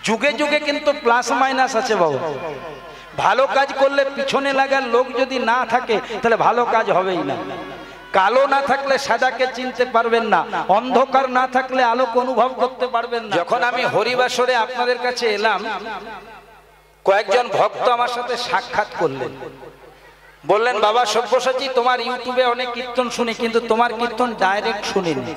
যুগে যুগে কিন্তু প্লাস মাইনাস আছে বাবু। ভালো কাজ করলে পিছনে লাগার লোক যদি না থাকে তাহলে ভালো কাজ হবেই না। কালো না থাকলে সাদাকে চিনতে পারবেন না, অন্ধকার না থাকলে আলোক অনুভব করতে পারবেন না। যখন আমি হরিবাসরে আপনাদের কাছে এলাম, কয়েকজন ভক্ত আমার সাথে সাক্ষাৎ করলেন। বললেন, বাবা সব্যসাচী, তোমার ইউটিউবে অনেক কীর্তন শুনি, কিন্তু তোমার কীর্তন ডাইরেক্ট শুনিনি।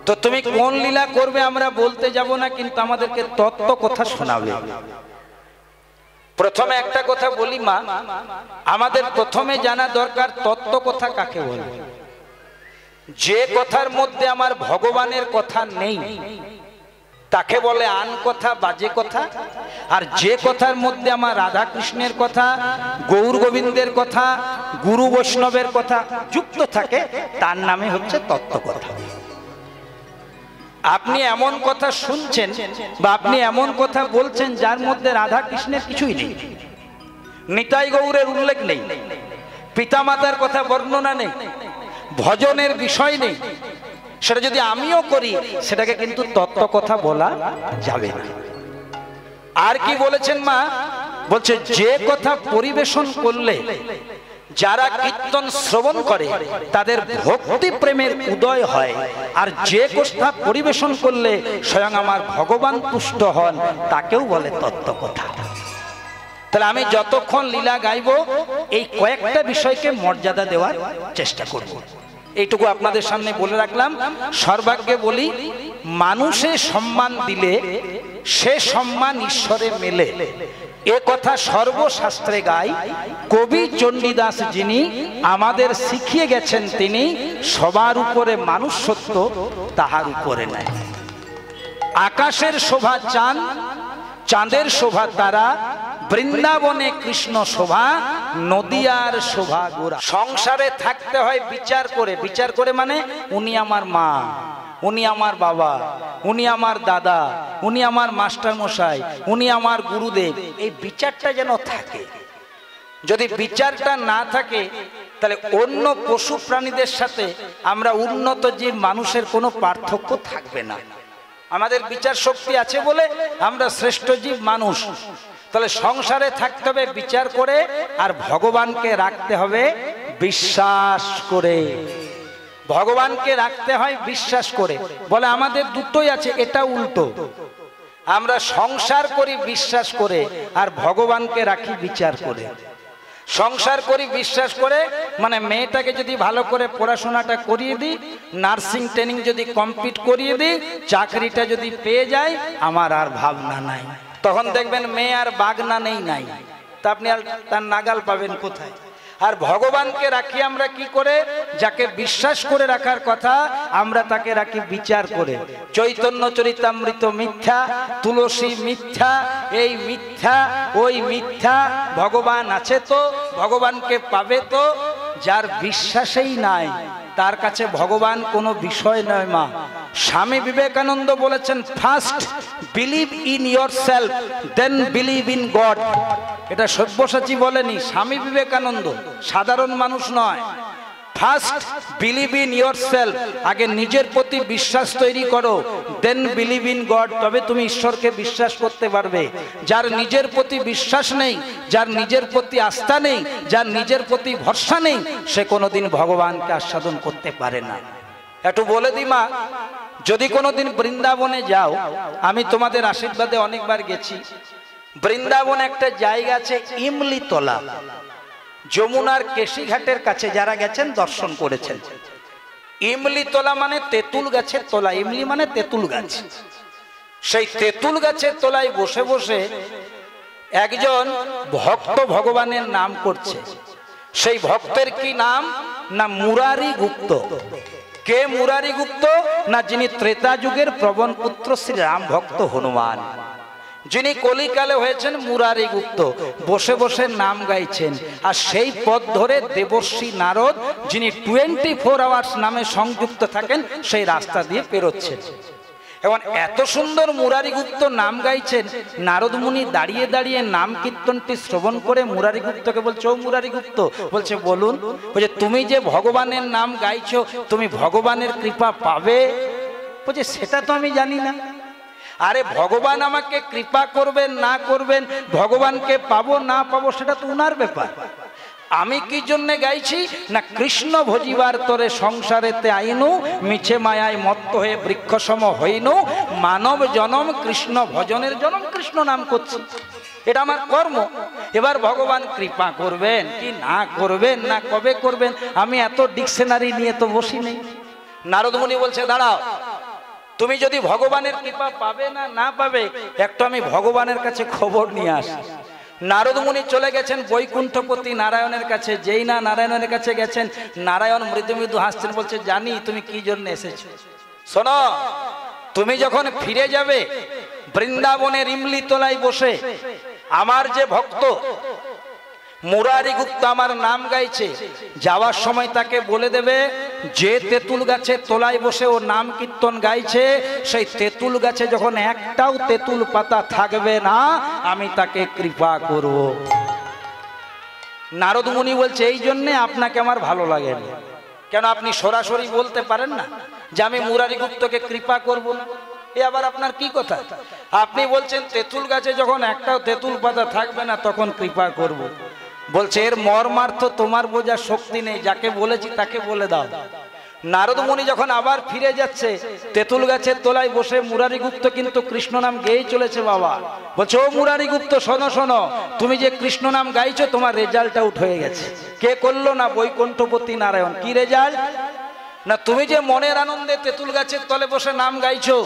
তো তুমি কোন লীলা করবে আমরা বলতে যাব না, কিন্তু আমাদেরকে তত্ত্ব কথা শোনাবে। প্রথমে একটা কথা বলি মা, আমাদের প্রথমে জানা দরকার তত্ত্ব কথা কাকে বলে। যে কথার মধ্যে আমার ভগবানের কথা নেই তাকে বলে আন কথা, বাজে কথা। আর যে কথার মধ্যে আমার রাধা কৃষ্ণের কথা, গৌর গোবিন্দের কথা, গুরু বৈষ্ণবের কথা যুক্ত থাকে তার নামে হচ্ছে তত্ত্ব কথা। আপনি এমন কথা শুনছেন বা আপনি এমন কথা বলছেন যার মধ্যে রাধা কৃষ্ণের কিছুই নেই, নিতাই গৌরের উল্লেখ নেই, পিতামাতার কথা বর্ণনা নেই, ভজনের বিষয় নেই, সেটা যদি আমিও করি সেটাকে কিন্তু তত্ত্ব কথা বলা যাবে না। আর কি বলেছেন মা? বলছে যে কথা পরিবেশন করলে যারা কীর্তন শ্রবণ করে তাদের ভক্তি প্রেমের উদয় হয়, আর যে কথা পরিবেশন করলে স্বয়ং আমার ভগবান তুষ্ট হন তাকেও বলে তত্ত্ব কথা। তাহলে আমি যতক্ষণ লীলা গাইব এই কয়েকটা বিষয়কে মর্যাদা দেওয়ার চেষ্টা করব। এইটুকু আপনাদের সামনে বলে রাখলাম। সর্বাগ্যে বলি, মানুষে সম্মান দিলে সে সম্মান ঈশ্বরে মেলে, এ কথা সর্বশাস্ত্রে গায়। কবি চণ্ডীদাস যিনি আমাদের শিখিয়ে গেছেন, তিনি সবার উপরে মানুষ সত্য, তাহার উপরে নাই। আকাশের শোভা চাঁদ, চাঁদের শোভা তারা, বৃন্দাবনে কৃষ্ণ শোভা, নদিয়ার শোভা গোরা। সংসারে থাকতে হয় বিচার করে। বিচার করে মানে উনি আমার মা, উনি আমার বাবা, উনি আমার দাদা, উনি আমার মাস্টার মশাই, উনি আমার গুরুদেব। এই বিচারটা যেন থাকে। যদি বিচারটা না থাকে তাহলে অন্য পশু প্রাণীদের সাথে আমরা উন্নত জীব মানুষের কোনো পার্থক্য থাকবে না। আমাদের বিচার শক্তি আছে বলে আমরা শ্রেষ্ঠ জীব মানুষ। তাহলে সংসারে থাকতে হবে বিচার করে, আর ভগবানকে রাখতে হবে বিশ্বাস করে। ভগবানকে রাখতে হয় বিশ্বাস করে। বলে আমাদের দুটোই আছে, এটা উল্টো। আমরা সংসার করি বিশ্বাস করে, আর ভগবানকে রাখি বিচার করে। সংসার করি বিশ্বাস করে মানে মেয়েটাকে যদি ভালো করে পড়াশোনাটা করিয়ে দিই, নার্সিং ট্রেনিং যদি কমপ্লিট করিয়ে দিই, চাকরিটা যদি পেয়ে যায়, আমার আর ভাবনা নাই। তখন দেখবেন মেয়ে আর বাগনা নেই নাই, তা আপনি আর তার নাগাল পাবেন কোথায়? আর ভগবানকে রাখি আমরা কি করে? যাকে বিশ্বাস করে রাখার কথা আমরা তাকে রাখি বিচার করে। চৈতন্য চরিতামৃত মিথ্যা, তুলসী মিথ্যা, এই মিথ্যা ওই মিথ্যা। ভগবান আছে তো, ভগবানকে পাবে তো। যার বিশ্বাসেই নাই তার কাছে ভগবান কোনো বিষয় নয় মা। স্বামী বিবেকানন্দ বলেছেন, first believe in yourself, then believe in God. এটা সব্যসাচী বলেনি, স্বামী বিবেকানন্দ, সাধারণ মানুষ নয়। First believe in yourself, আগে নিজের প্রতি বিশ্বাস তৈরি করো, দেন বিলিভ ইন গড, তবে তুমি ঈশ্বরকে বিশ্বাস করতে পারবে। যার নিজের প্রতি বিশ্বাস নেই, যার নিজের প্রতি আস্থা নেই, যার নিজের প্রতি ভরসা নেই, সে কোনোদিন ভগবানকে আস্বাদন করতে পারে না। একটু বলে দি মা, যদি কোনোদিন বৃন্দাবনে যাও, আমি তোমাদের আশীর্বাদে অনেকবার গেছি। বৃন্দাবন একটা জায়গা আছে ইমলিতলা, যমুনার কেশিঘাটের কাছে। যারা গেছেন দর্শন করেছেন। ইমলিতলা মানে তেঁতুল গাছের তলা, ইমলি মানে তেঁতুল গাছ। সেই তেঁতুল গাছের তলায় বসে বসে একজন ভক্ত ভগবানের নাম করছে। সেই ভক্তের কি নাম? না মুরারি গুপ্ত। কে মুরারি গুপ্ত? না যিনি ত্রেতা যুগের প্রবণ পুত্র শ্রী রাম ভক্ত হনুমান, যিনি কলিকালে হয়েছেন মুরারি গুপ্ত। বসে বসে নাম গাইছেন। আর সেই পথ ধরে দেবর্ষি নারদ, যিনি 24 আওয়ার্স নামে সংযুক্ত থাকেন, সেই রাস্তা দিয়ে পেরোচ্ছেন। এবং এত সুন্দর মুরারি গুপ্ত নাম গাইছেন, নারদ মুনি দাঁড়িয়ে দাঁড়িয়ে নাম কীর্তনটি শ্রবণ করে মুরারি গুপ্তকে বলছে, ও মুরারি গুপ্ত, বলছে বলুন। বলছে তুমি যে ভগবানের নাম গাইছো, তুমি ভগবানের কৃপা পাবে? বলছে সেটা তো আমি জানি না। আরে ভগবান আমাকে কৃপা করবেন না করবেন, ভগবানকে পাবো না পাবো সেটা তো উনার ব্যাপার। আমি কি জন্য গাইছি না, কৃষ্ণ ভজিবার তরে সংসারেতে আইনু, মিছে মায়ায় মত্ত হয়ে বৃক্ষ সম হইনু, মানব জনম কৃষ্ণ ভজনের জনম, কৃষ্ণ নাম করছি, এটা আমার কর্ম। এবার ভগবান কৃপা করবেন কি না করবেন, না কবে করবেন, আমি এত ডিকশনারি নিয়ে তো বসি নেই। নারদ মুনি বলছে দাঁড়াও, তুমি যদি ভগবানের কৃপা পাবে না না পাবে, একটু আমি ভগবানের কাছে খবর নিয়ে আসি। নারদ মুনি চলে গেছেন বৈকুণ্ঠপতি নারায়ণের কাছে। যেই না নারায়ণের কাছে গেছেন, নারায়ণ মৃদু মৃদু হাসছেন, বলছে জানি তুমি কি জন্য এসেছো। শোনো, তুমি যখন ফিরে যাবে বৃন্দাবনের ইমলি তলায় বসে, আমার যে ভক্ত মুরারি গুপ্ত আমার নাম গাইছে, যাওয়ার সময় তাকে বলে দেবে যে তেঁতুল গাছের তলায় বসে ও নাম কীর্তন গাইছে, সেই তেঁতুল গাছে যখন একটাও তেঁতুল পাতা থাকবে না, আমি তাকে কৃপা করব। নারদ মুনি বলছে এই জন্যে আপনাকে আমার ভালো লাগে না। কেন আপনি সরাসরি বলতে পারেন না যে আমি মুরারি গুপ্তকে কৃপা করব না? এ আবার আপনার কি কথা? আপনি বলছেন তেঁতুল গাছে যখন একটাও তেঁতুল পাতা থাকবে না তখন কৃপা করব। বলছে এর মর্মার্থ তোমার বোঝার শক্তি নেই, যাকে বলেছি তাকে বলে দাও। নারদ মুনি যখন আবার ফিরে যাচ্ছে, তেঁতুল গাছের তলায় বসে মুরারি গুপ্ত কিন্তু কৃষ্ণ নাম গেয়েই চলেছে। বাবা বলছে ও মুরারি গুপ্ত, শোনো শোনো, তুমি যে কৃষ্ণ নাম গাইছো তোমার রেজাল্ট আউট হয়ে গেছে। কে করলো না? বৈকুণ্ঠপতি নারায়ণ। কি রেজাল্ট? না তুমি যে মনের আনন্দে তেঁতুল গাছের তলে বসে নাম গাইছো,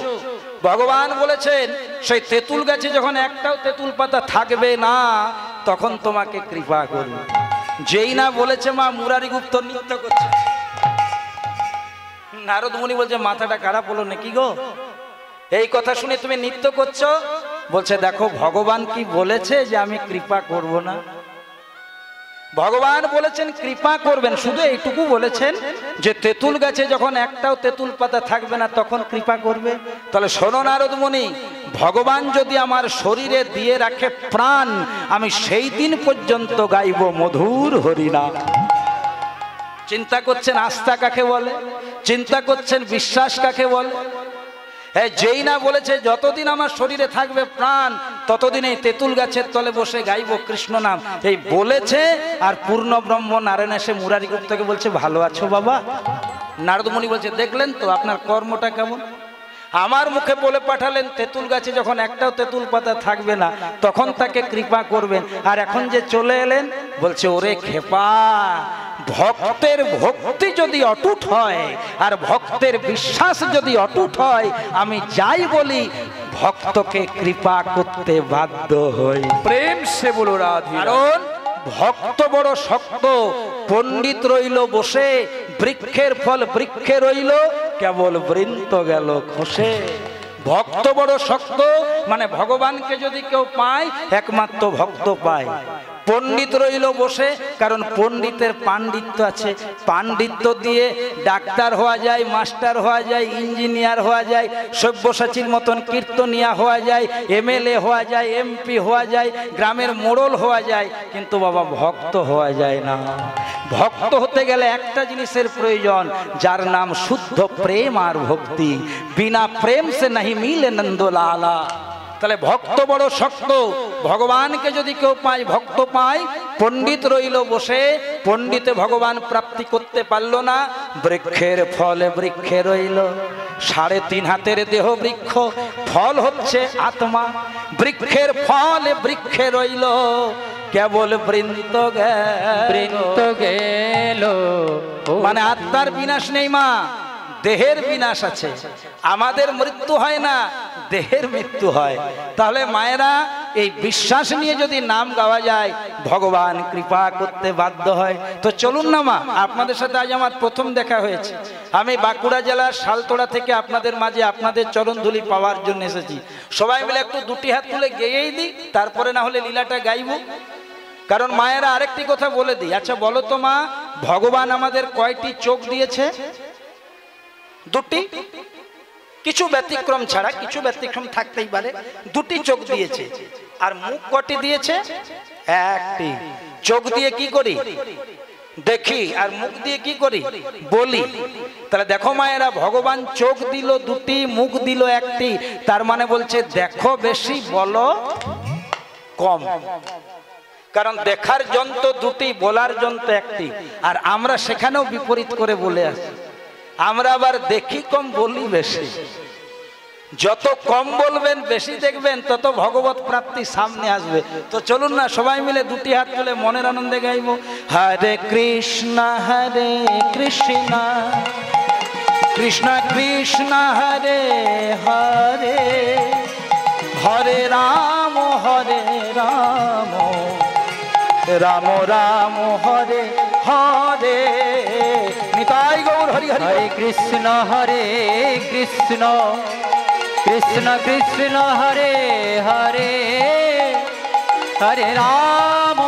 ভগবান বলেছেন সেই তেঁতুল গাছে যখন একটাও তেঁতুল পাতা থাকবে না তখন তোমাকে কৃপা করবে। যেই না বলেছে মা, মুরারি গুপ্ত নৃত্য করছে। নারদ মুনি বলছে মাথাটা খারাপ হলো নাকি গো, এই কথা শুনে তুমি নৃত্য করছো? বলছে দেখো ভগবান কি বলেছে যে আমি কৃপা করব না? ভগবান বলেছেন কৃপা করবেন, শুধু এইটুকু বলেছেন যে তেঁতুল গাছে যখন একটাও তেঁতুল পাতা থাকবে না তখন কৃপা করবে। তাহলে শোনো নারদ মুনি, ভগবান যদি আমার শরীরে দিয়ে রাখে প্রাণ, আমি সেই দিন পর্যন্ত গাইব মধুর হরিনাম। চিন্তা করছেন আস্থা কাকে বলে? চিন্তা করছেন বিশ্বাস কাকে বলে? হ্যাঁ, যেই না বলেছে যতদিন আমার শরীরে থাকবে প্রাণ ততদিন এই তেঁতুল গাছের তলে বসে গাইব কৃষ্ণ নাম, এই বলেছে। আর পূর্ণ ব্রহ্ম নারায়ণ এসে মুরারি গুপ্তকে বলছে ভালো আছো বাবা? নারদ মুনি বলছে দেখলেন তো আপনার কর্মটা কেমন? আমার মুখে বলে পাঠালেন তেঁতুল গাছে যখন একটাও তেঁতুল পাতা থাকবে না তখন তাকে কৃপা করবেন, আর এখন যে চলে এলেন বলছে ওরে খেপা, ভক্তের ভক্তি যদি অটুট হয় আর ভক্তের বিশ্বাস যদি অটুট হয়, আমি যাই বলি ভক্তকে কৃপা করতে বাধ্য হই। প্রেম সে বলো রাধে। কারণ ভক্ত বড় শক্ত, পণ্ডিত রইল বসে, বৃক্ষের ফল বৃক্ষে রইল, কেবল বৃন্ত গেল খসে। ভক্ত বড় শক্ত মানে ভগবানকে যদি কেউ পায় একমাত্র ভক্ত পায়। পণ্ডিত রইল বসে, কারণ পণ্ডিতের পাণ্ডিত্য আছে, পাণ্ডিত্য দিয়ে ডাক্তার হওয়া যায়, মাস্টার হওয়া যায়, ইঞ্জিনিয়ার হওয়া যায়, সব্যসাচীর মতন কীর্তনিয়া হওয়া যায়, এমএলএ হওয়া যায়, এমপি হওয়া যায়, গ্রামের মোড়ল হওয়া যায়, কিন্তু বাবা ভক্ত হওয়া যায় না। ভক্ত হতে গেলে একটা জিনিসের প্রয়োজন, যার নাম শুদ্ধ প্রেম আর ভক্তি। বিনা প্রেম সে নাহি মিলে নন্দলালা। তাহলে ভক্ত বড় শক্ত, ভগবানকে যদি কেউ পায় ভক্ত পায়। পণ্ডিত রইল বসে, পণ্ডিতে ভগবান প্রাপ্তি করতে পারল না, বৃক্ষের ফলে বৃক্ষে রইল। 3.5 হাতের দেহ বৃক্ষ, ফল হচ্ছে আত্মা, বৃক্ষের ফলে বৃক্ষে রইল, কেবল বৃন্ত গেল। মানে আত্মার বিনাশ নেই মা, দেহের বিনাশ আছে। আমাদের মৃত্যু হয় না, দেহের মৃত্যু হয়। তাহলে মায়েরা এই বিশ্বাস নিয়ে যদি নাম গাওয়া যায় ভগবান কৃপা করতে বাধ্য হয়। তো চলুন না মা, আপনাদের সাথে আজ আমার প্রথম দেখা হয়েছে। আমি বাঁকুড়া জেলার শালতোড়া থেকে আপনাদের মাঝে আপনাদের চরণধুলি পাওয়ার জন্য এসেছি। সবাই মিলে একটু 2টি হাত তুলে গেয়েই দিই, তারপরে না হলে লীলাটা গাইব। কারণ মায়েরা আরেকটি কথা বলে দিই। আচ্ছা বলো তো মা, ভগবান আমাদের কয়টি চোখ দিয়েছে? 2টি, কিছু ব্যতিক্রম ছাড়া, কিছু ব্যতিক্রম থাকতেই পারে। 2টি চোখ দিয়েছে। আর মুখ কটি দিয়েছে? 1টি। চোখ দিয়ে কি করি? দেখি আর মুখ দিয়ে কি করি, বলি। তাহলে দেখো মায়েরা, ভগবান চোখ দিল দুটি, মুখ দিল একটি, তার মানে বলছে দেখো বেশি, বলো কম। কারণ দেখার যন্ত্র দুটি, বলার যন্ত্র একটি। আর আমরা সেখানেও বিপরীত করে বলে আসি, আমরা আবার দেখি কম, বলি বেশি। যত কম বলবেন, বেশি দেখবেন, তত ভগবত প্রাপ্তি সামনে আসবে। তো চলুন না সবাই মিলে দুটি হাত তুলে মনের আনন্দে গাইব, হরে কৃষ্ণ কৃষ্ণ কৃষ্ণ হরে হরে, হরে রাম রাম রাম হরে হরে। নিতাই গৌর হরি হরি। হরে কৃষ্ণ কৃষ্ণ কৃষ্ণ হরে হরে, হরে রাম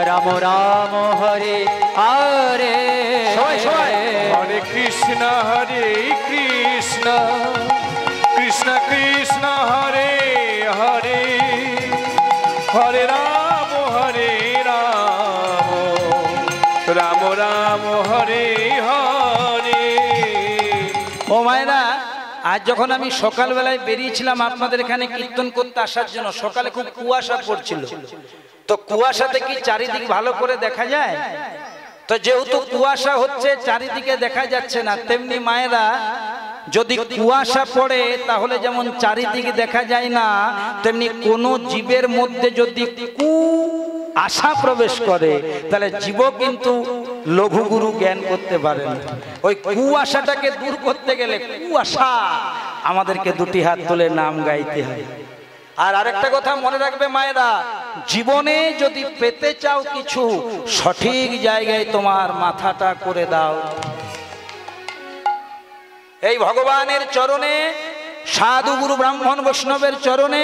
রাম রাম হরে হরে। হরে কৃষ্ণ কৃষ্ণ কৃষ্ণ কৃষ্ণ হরে হরে, হরে রাম রাম রাম হরে হরে। ও মায়েরা, আজ যখন আমি সকালবেলায় বেরিয়েছিলাম আপনাদের এখানে কীর্তন করতে আসার জন্য, সকালে খুব কুয়াশা পড়ছিল। তো কুয়াশাতে কি চারিদিক ভালো করে দেখা যায়? তো যেহেতু কুয়াশা হচ্ছে, চারিদিকে দেখা যাচ্ছে না, তেমনি মায়েরা যদি কুয়াশা পড়ে তাহলে যেমন চারিদিকে দেখা যায় না, তেমনি কোন জীবের মধ্যে যদি আশা প্রবেশ করে তাহলে জীব কিন্তু লঘু গুরু জ্ঞান করতে পারে না। ওই কুয়াশাটাকে দূর করতে গেলে কুয়াশা আমাদেরকে দুটি হাত তুলে নাম গাইতে হয়। আর আরেকটা কথা মনে রাখবে মায়েরা, জীবনে যদি পেতে চাও কিছু, সঠিক জায়গায় তোমার মাথাটা করে দাও। এই ভগবানের চরণে, সাধু গুরু ব্রাহ্মণ বৈষ্ণবের চরণে,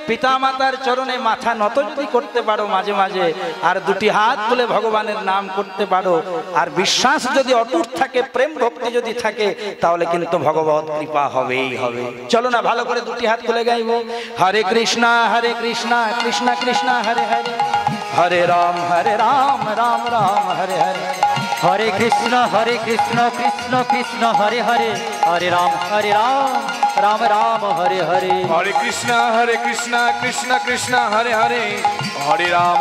পিতা মাতার চরণে মাথা নত যদি করতে পারো মাঝে মাঝে, আর দুটি হাত তুলে ভগবানের নাম করতে পারো, আর বিশ্বাস যদি অটুট থাকে, প্রেম ভক্তি যদি থাকে, তাহলে কিন্তু ভগবত কৃপা হবেই হবে। চলো না ভালো করে দুটি হাত তুলে গাইব, হরে কৃষ্ণ কৃষ্ণ কৃষ্ণ হরে হরে, হরে রাম রাম রাম হরে হরে, হরে কৃষ্ণ কৃষ্ণ কৃষ্ণ হরে হরে, হরে রাম রাম রাম হরে হরে। হরে কৃষ্ণ কৃষ্ণ কৃষ্ণ হরে হরে, হরে রাম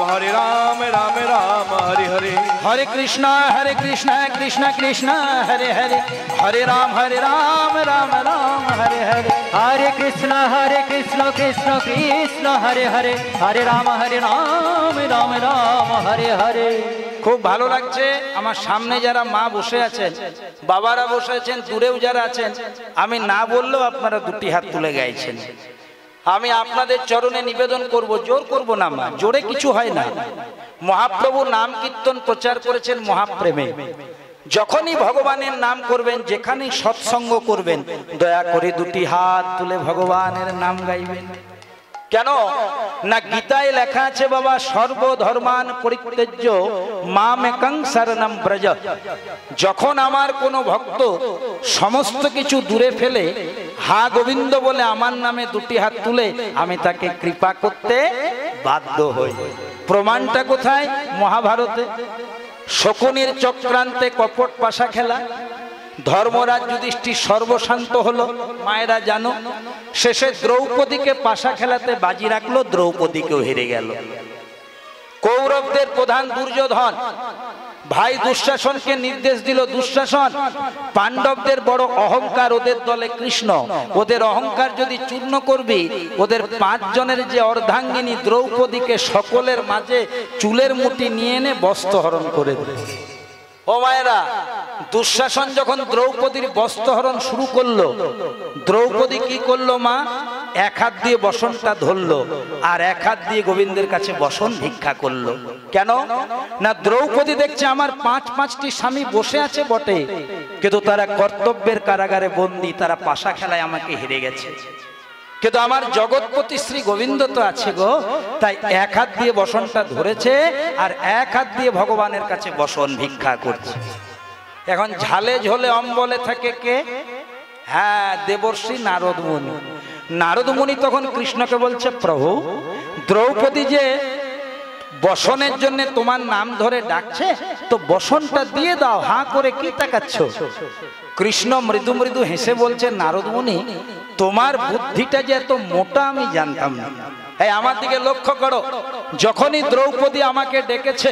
রাম রাম হরে হরে। হরে কৃষ্ণ কৃষ্ণ কৃষ্ণ হরে হরে, হরে রাম রাম রাম হরে হরে। হরে কৃষ্ণ কৃষ্ণ কৃষ্ণ হরে হরে, হরে রাম রাম রাম হরে হরে। খুব ভালো লাগছে। আমার সামনে যারা মা বসে আছেন, বাবারা বসে আছেন, দূরেও যারা আছেন, আমি না বললেও আপনারা দুটি হাত তুলে গাইছেন। আমি আপনাদের চরণে নিবেদন করব, জোর করব না মা, জোরে কিছু হয় না। মহাপ্রভু নাম কীর্তন প্রচার করেছেন মহাপ্রেমে। যখনই ভগবানের নাম করবেন, যেখানেই সৎসঙ্গ করবেন, দয়া করে দুটি হাত তুলে ভগবানের নাম গাইবেন। কেন না, গীতায় লেখা আছে বাবা, সর্বধর্মান পরিত্যজ্য মামেকং শরণং ব্রজ। যখন আমার কোনো ভক্ত সমস্ত কিছু দূরে ফেলে হা গোবিন্দ বলে আমার নামে দুটি হাত তুলে, আমি তাকে কৃপা করতে বাধ্য হই। প্রমাণটা কোথায়? মহাভারতে শকুনির চক্রান্তে কপট পাশা খেলা, ধর্মরাজ যুধিষ্ঠির সর্বশান্ত হলো। মায়েরা জানো, শেষে দ্রৌপদীকে পাশা খেলাতে বাজি রাখলো, দ্রৌপদীকেও হেরে গেল। কৌরবদের প্রধান দুর্যোধন ভাই দুঃশাসনকে নির্দেশ দিল, দুঃশাসন পাণ্ডবদের বড় অহংকার, ওদের দলে কৃষ্ণ, ওদের অহংকার যদি চূর্ণ করবি, ওদের 5 জনের যে অর্ধাঙ্গিনী দ্রৌপদীকে সকলের মাঝে চুলের মুঠি নিয়ে এনে বস্ত্রহরণ করে দেবে। ও মায়েরা, দুঃশাসন যখন দ্রৌপদীর বস্ত্রহরণ শুরু করলো, দ্রৌপদী কি করলো মা? এক হাত দিয়ে বসনটা ধরলো, আর এক হাত দিয়ে গোবিন্দের কাছে বসন ভিক্ষা করলো। কেন না, দ্রৌপদী দেখছে আমার 5টি স্বামী বসে আছে বটে, কিন্তু তারা কর্তব্যের কারাগারে বন্দী, তারা পাশা খেলায় আমাকে হেরে গেছে, কিন্তু আমার জগৎপতি শ্রী গোবিন্দ তো আছে গো। তাই এক হাত দিয়ে বসনটা ধরেছে, আর এক হাত দিয়ে ভগবানের কাছে বসন ভিক্ষা করছে। এখন ঝালে ঝোলে অম্বলে থাকে কে? হ্যাঁ, দেবর্ষি নারদ মুনি। নারদ মুনি তখন কৃষ্ণকে বলছে, প্রভু দ্রৌপদী যে বসনের জন্য তোমার নাম ধরে ডাকছে, তো বসনটা দিয়ে দাও, হাঁ করে কি তাকাচ্ছ? কৃষ্ণ মৃদু মৃদু হেসে বলছে, নারদ মুনি, তোমার বুদ্ধিটা যে এত মোটা আমি জানতাম না। এই আমার দিকে লক্ষ্য করো, যখনই দ্রৌপদী আমাকে ডেকেছে,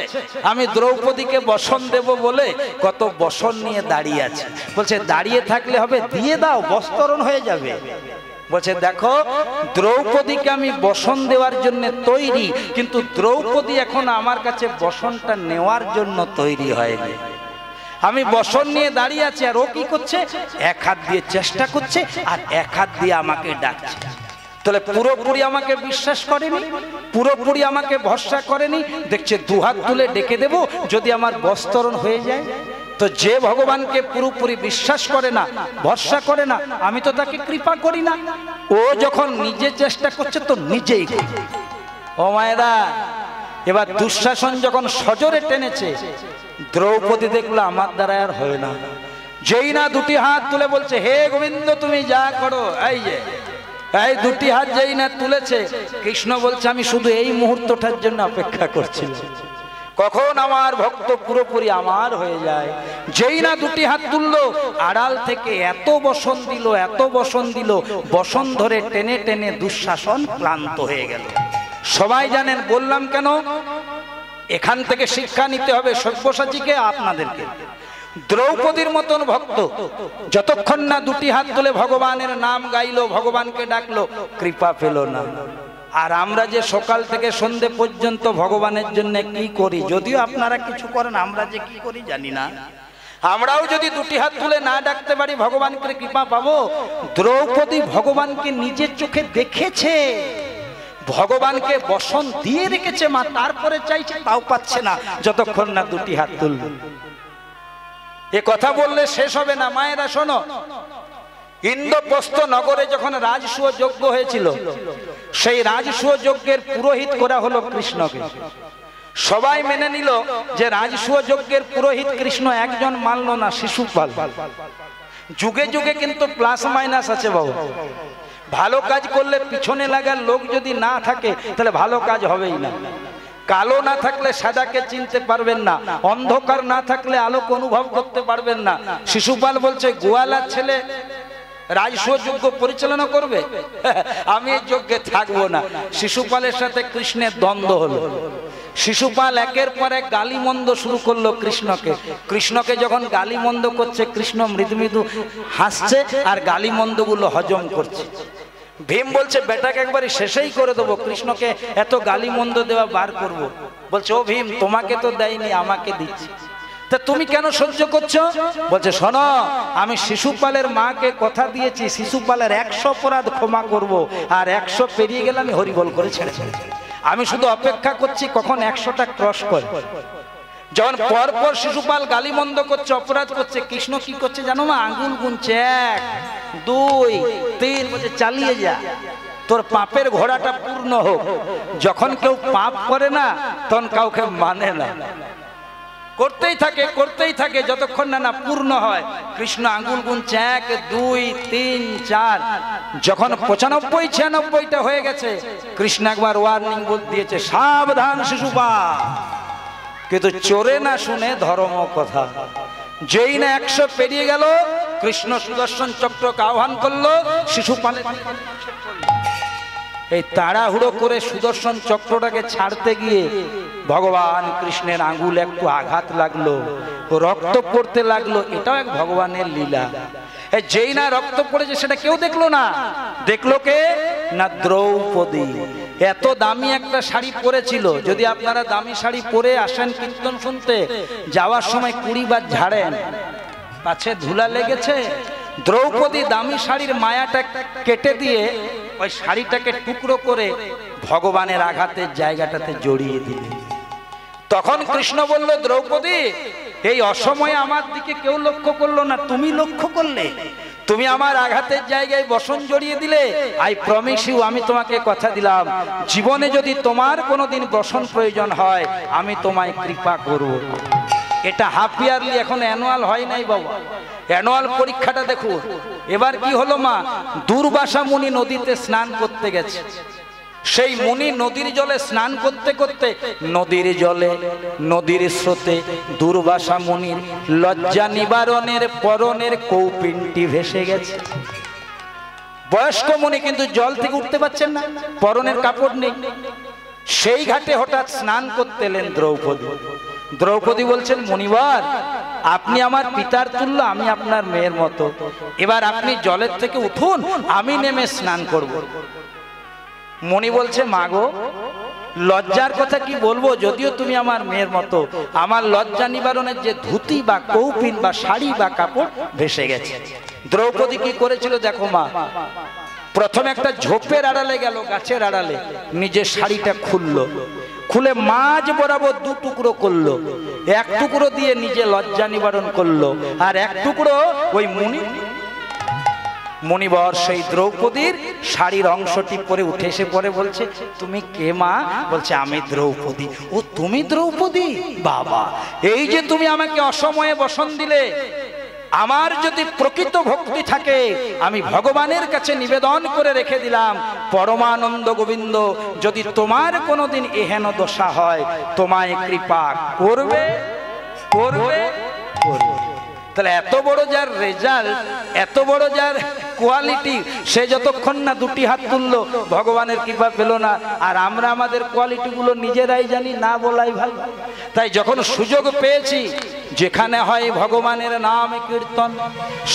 আমি দ্রৌপদীকে বসন দেব বলে কত বসন নিয়ে দাঁড়িয়ে আছে। বলছে দাঁড়িয়ে থাকলে হবে, দিয়ে দাও, বস্তরণ হয়ে যাবে। বলছে দেখো, দ্রৌপদীকে আমি বসন দেওয়ার জন্য তৈরি, কিন্তু দ্রৌপদী এখন আমার কাছে বসনটা নেওয়ার জন্য তৈরি হয়নি। আমি বসন নিয়ে দাঁড়িয়ে আছি, আর ও কি করছে? এক হাত দিয়ে চেষ্টা করছে আর এক হাত দিয়ে আমাকে ডাকছে। তাহলে পুরোপুরি আমাকে বিশ্বাস করেনি, পুরোপুরি আমাকে ভরসা করেনি। দেখছে দুহাত তুলে ডেকে দেব, যদি আমার বস্তরণ হয়ে যায়। তো যে ভগবানকে পুরোপুরি বিশ্বাস করে না, ভরসা করে না, আমি তো তাকে কৃপা করি না। ও যখন নিজে চেষ্টা করছে তো নিজেই। ও মায়েরা, এবার দুঃশাসন যখন সজোরে টেনেছে, দ্রৌপদী দেখলো আমার দ্বারা আর হয় না। যেই না দুটি হাত তুলে বলছে, হে গোবিন্দ তুমি যা করো, এই যে এই দুটি হাত যেই না তুলেছে, কৃষ্ণ বলছে আমি শুধু এই মুহূর্তটার জন্য অপেক্ষা করছিলাম, কখন আমার ভক্ত পুরোপুরি আমার হয়ে যায়। যেই না দুটি হাত তুললো, আড়াল থেকে এত বসন দিল, এত বসন দিল, বসন ধরে টেনে টেনে দুঃশাসন ক্লান্ত হয়ে গেল। সবাই জানেন, বললাম কেন? এখান থেকে শিক্ষা নিতে হবে সব্যসাচীকে, আপনাদেরকে। দ্রৌপদীর মতন ভক্ত যতক্ষণ না দুটি হাত তুলে ভগবানের নাম গাইলো, ভগবানকে ডাকলো, কৃপা পেল না। আর আমরা যে সকাল থেকে সন্ধে পর্যন্ত ভগবানের জন্য কি করি, যদিও আপনারা কিছু করেন, আমরা যে কি করি জানি না। আমরাও যদি দুটি হাত তুলে না ডাকতে পারি, ভগবানকে কৃপা পাবো? দ্রৌপদী ভগবানকে নিজের চোখে দেখেছে, ভগবানকে বসন দিয়ে রেখেছে মা, তারপরে চাইছে, তাও পাচ্ছে না যতক্ষণ না দুটি হাত তুলল। এ কথা বললে শেষ হবে না। মায়েরা শোনো, ইন্দ্রপ্রস্থ নগরে যখন রাজসূয় যজ্ঞ হয়েছিল, সেই রাজসূয় যজ্ঞের পুরোহিত করা হলো কৃষ্ণকে। সবাই মেনে নিল যে রাজসূয় যজ্ঞের পুরোহিত কৃষ্ণ, একজন মানল না, শিশুপাল। যুগে যুগে কিন্তু প্লাস মাইনাস আছে বাবু। ভালো কাজ করলে পিছনে লাগার লোক যদি না থাকে, তাহলে ভালো কাজ হবেই না। কালো না থাকলে সাদাকে চিনতে পারবেন না, অন্ধকার না থাকলে আলোক অনুভব করতে পারবেন না। শিশুপাল বলছে, গোয়ালার ছেলে রাজসূয় যজ্ঞ পরিচালনা করবে, আমি এই যজ্ঞে থাকবো না। শিশুপালের সাথে কৃষ্ণের দ্বন্দ্ব হলো। শিশুপাল একের পর এক গালিমন্দ শুরু করলো কৃষ্ণকে। কৃষ্ণকে যখন গালিমন্দ করছে, কৃষ্ণ মৃদু মৃদু হাসছে আর গালিমন্দগুলো হজম করছে। ভীম বলছে, বেটাকে একবারে শেষেই করে দেবো, কৃষ্ণকে এত গালিমন্দ দেওয়া বার করব। বলছে, ও ভীম, তোমাকে তো দেয়নি, আমাকে দিচ্ছি, তা তুমি কেন সহ্য করছো? বলছে, শোনো, আমি শিশুপালের মাকে কথা দিয়েছি, শিশুপালের 100 অপরাধ ক্ষমা করব, আর 100 পেরিয়ে গেলে আমি হরিবল করে ছেড়ে ছেড়ে। আমি শুধু অপেক্ষা করছি কখন 100টা ক্রস করে। যখন পরপর শিশুপাল গালিমন্দ করছে, অপরাধ করছে, কৃষ্ণ কি করছে জানো মা? আঙ্গুল গুনছে, 1 2 3, বলছে চালিয়ে যা, তোর পাপের ঘোড়াটা পূর্ণ হোক। যখন কেউ পাপ করে না, তখন কাউকে মানে না, করতেই থাকে যতক্ষণ না পূর্ণ হয়। কৃষ্ণ আঙ্গুল গুনছে, 1 2 3 4। যখন 95 96টা হয়ে গেছে, কৃষ্ণ একবার ওয়ার্নিং দিয়েছে, সাবধান শিশুপাল। কিন্তু চোরে না শুনে ধর্ম কথা। যেই না 100 পেরিয়ে গেল, কৃষ্ণ সুদর্শন চক্রকে আহ্বান করলো। শিশুপালের এই তাড়াহুড়ো করে সুদর্শন চক্রটাকে ছাড়তে গিয়ে ভগবান কৃষ্ণের আঙ্গুল একটু আঘাত লাগলো, রক্ত পড়তে লাগলো। এটাও এক ভগবানের লীলা। যেই না রক্ত পড়েছে, সেটা কেউ দেখলো না। দেখলো কে না? দ্রৌপদী। এত দামি একটা শাড়ি পরেছিল। যদি আপনারা দামি শাড়ি পরে আসেন কীর্তন শুনতে, যাওয়ার সময় 20 বার ঝাড়েন, পাছে ধুলা লেগেছে। দ্রৌপদী দামি শাড়ির মায়াটা কেটে দিয়ে ওই শাড়িটাকে টুকরো করে ভগবানের আঘাতের জায়গাটাতে জড়িয়ে দিলেন। তখন কৃষ্ণ বলল, দ্রৌপদী, এই অসময়ে আমার দিকে কেউ লক্ষ্য করলো না, তুমি লক্ষ্য করলে। তুমি আমার আঘাতের জায়গায় বসন জড়িয়ে দিলে। আই প্রমিস ইউ, আমি তোমাকে কথা দিলাম, জীবনে যদি তোমার কোনোদিন বসন প্রয়োজন হয়, আমি তোমায় কৃপা করব। এটা হাফ ইয়ারলি, এখন অ্যানুয়াল হয় নাই বাবা। অ্যানুয়াল পরীক্ষাটা দেখুন। এবার কি হলো মা? দুর্বাসা মুনি নদীতে স্নান করতে গেছে। সেই মুনি নদীর জলে স্নান করতে করতে নদীর জলে নদীর স্রোতে দুর্বাসা মুনির লজ্জা নিবারণের পরনের কৌপিনটি ভেসে গেছে। বয়স্ক মুনি কিন্তু জল থেকে উঠতে পারছেন না, পরনের কাপড় নেই। সেই ঘাটে হঠাৎ স্নান করতে এলেন দ্রৌপদী। দ্রৌপদী বলছেন, মুনিবার আপনি আমার পিতার তুল্য, আমি আপনার মেয়ের মতো, এবার আপনি জলের থেকে উঠুন, আমি নেমে স্নান করব। মুনি বলছে, মাগো লজ্জার কথা কি বলবো, যদিও তুমি আমার মেয়ের মতো, আমার লজ্জা নিবারণের যে ধুতি বা কৌপিন বা শাড়ি বা কাপড় ভেসে গেছে। দ্রৌপদী কি করেছিল দেখো মা, প্রথমে একটা ঝোপের আড়ালে গেল, গাছের আড়ালে, নিজের শাড়িটা খুললো, খুলে মাঝ বরাবর দু টুকরো করলো, এক টুকরো দিয়ে নিজে লজ্জা নিবারণ করলো, আর এক টুকরো ওই মুনিবর সেই দ্রৌপদীর শাড়ির অংশটি পরে উঠে এসে পরে বলছে, তুমি কে মা? বলছে, আমি দ্রৌপদী। ও তুমি দ্রৌপদী? বাবা, এই যে তুমি আমাকে অসময়ে বসন দিলে, আমার যদি প্রকৃত ভক্তি থাকে আমি ভগবানের কাছে নিবেদন করে রেখে দিলাম, পরমানন্দ গোবিন্দ যদি তোমার কোনোদিন এহেন দশা হয় তোমায় কৃপা করবে করবে করবে। তাহলে এত বড় যার রেজাল্ট, এত বড় যার কোয়ালিটি, সে যতক্ষণ না দুটি হাত তুললো ভগবানের কৃপা পেল না। আর আমরা আমাদের কোয়ালিটিগুলো নিজেরাই জানি, না বলাই ভালো। তাই যখন সুযোগ পেয়েছি, যেখানে হয় ভগবানের নাম কীর্তন,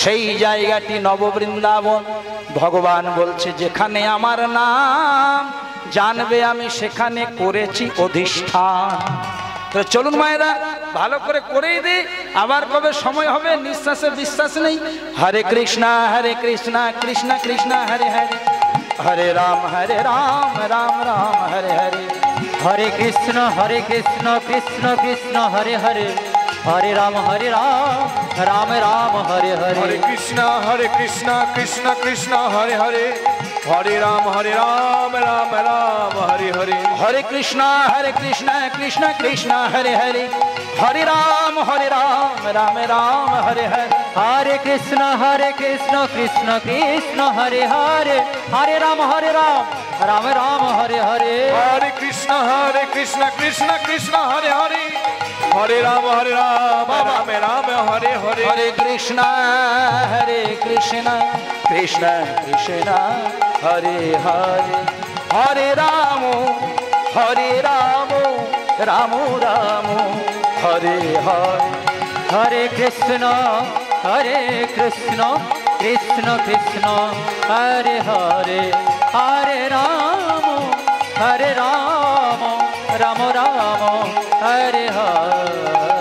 সেই জায়গাটি নববৃন্দাবন। ভগবান বলছে, যেখানে আমার নাম জানবে আমি সেখানে করেছি অধিষ্ঠান। তো চলুন মায়েরা, ভালো করে করেই দিই, আবার কবে সময় হবে নিঃশ্বাসে বিশ্বাস নেই। হরে কৃষ্ণ কৃষ্ণ কৃষ্ণ হরে হরে, হরে রাম রাম রাম হরে হরে, হরে কৃষ্ণ কৃষ্ণ কৃষ্ণ হরে হরে, হরে রাম রাম রাম হরে হরে। হরে কৃষ্ণ কৃষ্ণ কৃষ্ণ হরে হরে, হরে রাম রাম রাম হরে হরে। হরে কৃষ্ণ কৃষ্ণ কৃষ্ণ হরে হরে, হরে রাম রাম রাম হরে হরে। হরে কৃষ্ণ কৃষ্ণ কৃষ্ণ হরে হরে, হরে রাম রাম রাম হরে হরে। হরে কৃষ্ণ কৃষ্ণ কৃষ্ণ হরে হরে, হরে রাম রাম রাম হরে হরে। হরে কৃষ্ণ কৃষ্ণ কৃষ্ণ হরে হরে, হরে রাম রাম রাম হরে হরে। হরে কৃষ্ণ কৃষ্ণ কৃষ্ণ হরে হরে, হরে রাম রাম রাম হরে হরে।